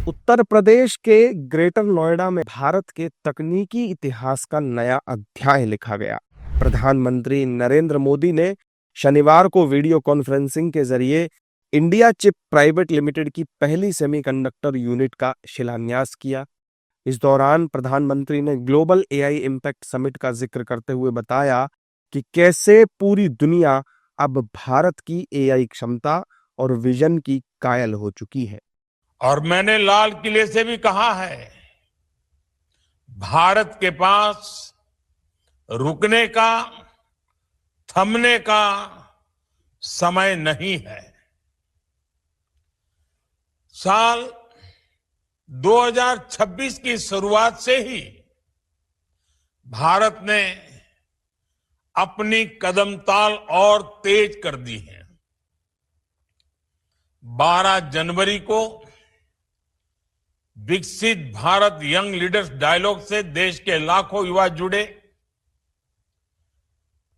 उत्तर प्रदेश के ग्रेटर नोएडा में भारत के तकनीकी इतिहास का नया अध्याय लिखा गया। प्रधानमंत्री नरेंद्र मोदी ने शनिवार को वीडियो कॉन्फ्रेंसिंग के जरिए इंडिया चिप प्राइवेट लिमिटेड की पहली सेमीकंडक्टर यूनिट का शिलान्यास किया। इस दौरान प्रधानमंत्री ने ग्लोबल एआई इम्पैक्ट समिट का जिक्र करते हुए बताया कि कैसे पूरी दुनिया अब भारत की एआई क्षमता और विजन की कायल हो चुकी है। और मैंने लाल किले से भी कहा है, भारत के पास रुकने का, थमने का समय नहीं है। साल 2026 की शुरुआत से ही भारत ने अपनी कदमताल और तेज कर दी है। 12 जनवरी को विकसित भारत यंग लीडर्स डायलॉग से देश के लाखों युवा जुड़े।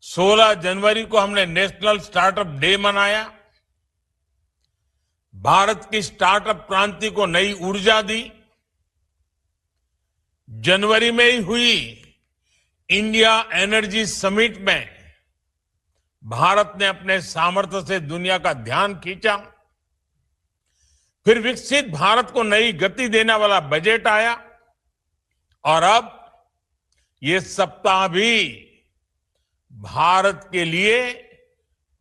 16 जनवरी को हमने नेशनल स्टार्टअप डे मनाया। भारत की स्टार्टअप क्रांति को नई ऊर्जा दी। जनवरी में ही हुई इंडिया एनर्जी समिट में भारत ने अपने सामर्थ्य से दुनिया का ध्यान खींचा। फिर विकसित भारत को नई गति देने वाला बजट आया और अब ये सप्ताह भी भारत के लिए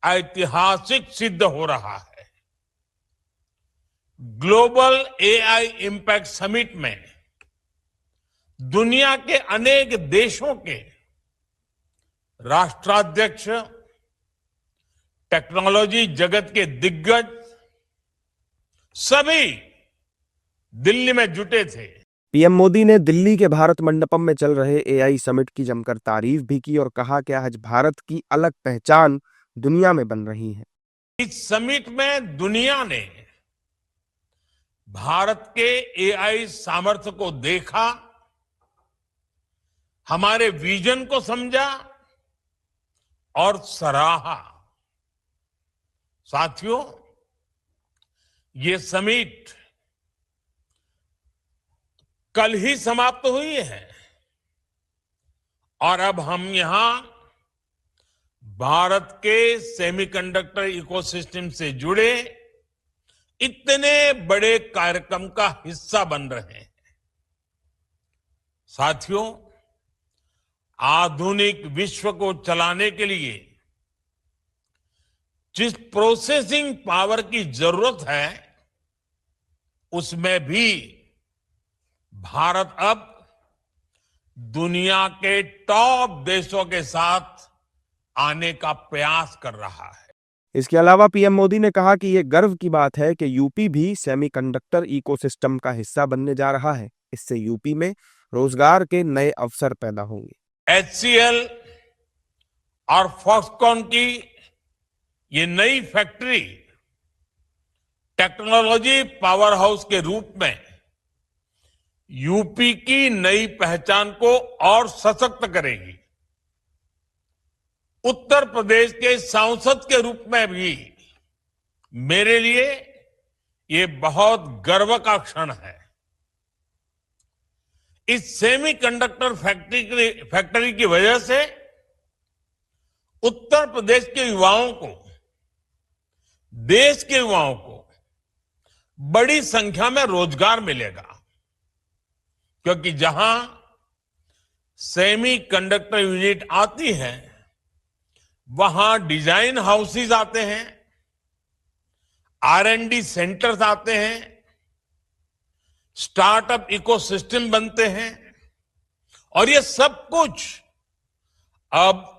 ऐतिहासिक सिद्ध हो रहा है। ग्लोबल एआई इम्पैक्ट समिट में दुनिया के अनेक देशों के राष्ट्राध्यक्ष, टेक्नोलॉजी जगत के दिग्गज सभी दिल्ली में जुटे थे। पीएम मोदी ने दिल्ली के भारत मंडपम में चल रहे एआई समिट की जमकर तारीफ भी की और कहा कि आज भारत की अलग पहचान दुनिया में बन रही है। इस समिट में दुनिया ने भारत के एआई सामर्थ्य को देखा, हमारे विजन को समझा और सराहा। साथियों, ये समिट कल ही समाप्त हुई है और अब हम यहां भारत के सेमीकंडक्टर इकोसिस्टम से जुड़े इतने बड़े कार्यक्रम का हिस्सा बन रहे हैं। साथियों, आधुनिक विश्व को चलाने के लिए जिस प्रोसेसिंग पावर की जरूरत है, उसमें भी भारत अब दुनिया के टॉप देशों के साथ आने का प्रयास कर रहा है। इसके अलावा पीएम मोदी ने कहा कि यह गर्व की बात है कि यूपी भी सेमीकंडक्टर इकोसिस्टम का हिस्सा बनने जा रहा है। इससे यूपी में रोजगार के नए अवसर पैदा होंगे। HCL और फॉक्सकॉन की ये नई फैक्ट्री टेक्नोलॉजी पावर हाउस के रूप में यूपी की नई पहचान को और सशक्त करेगी। उत्तर प्रदेश के सांसद के रूप में भी मेरे लिए ये बहुत गर्व का क्षण है। इस सेमीकंडक्टर फैक्ट्री की वजह से उत्तर प्रदेश के युवाओं को, देश के युवाओं को बड़ी संख्या में रोजगार मिलेगा, क्योंकि जहां सेमीकंडक्टर यूनिट आती है वहां डिजाइन हाउसेस आते हैं, R&D सेंटर्स आते हैं, स्टार्टअप इकोसिस्टम बनते हैं और ये सब कुछ अब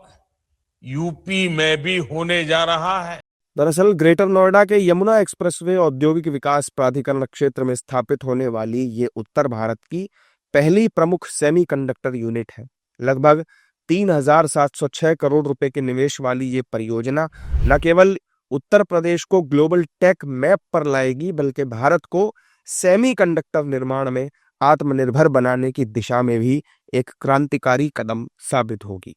यूपी में भी होने जा रहा है। दरअसल ग्रेटर नोएडा के यमुना एक्सप्रेसवे औद्योगिक विकास प्राधिकरण क्षेत्र में स्थापित होने वाली ये उत्तर भारत की पहली प्रमुख सेमीकंडक्टर यूनिट है। लगभग 3,706 करोड़ रुपए के निवेश वाली ये परियोजना न केवल उत्तर प्रदेश को ग्लोबल टेक मैप पर लाएगी, बल्कि भारत को सेमीकंडक्टर निर्माण में आत्मनिर्भर बनाने की दिशा में भी एक क्रांतिकारी कदम साबित होगी।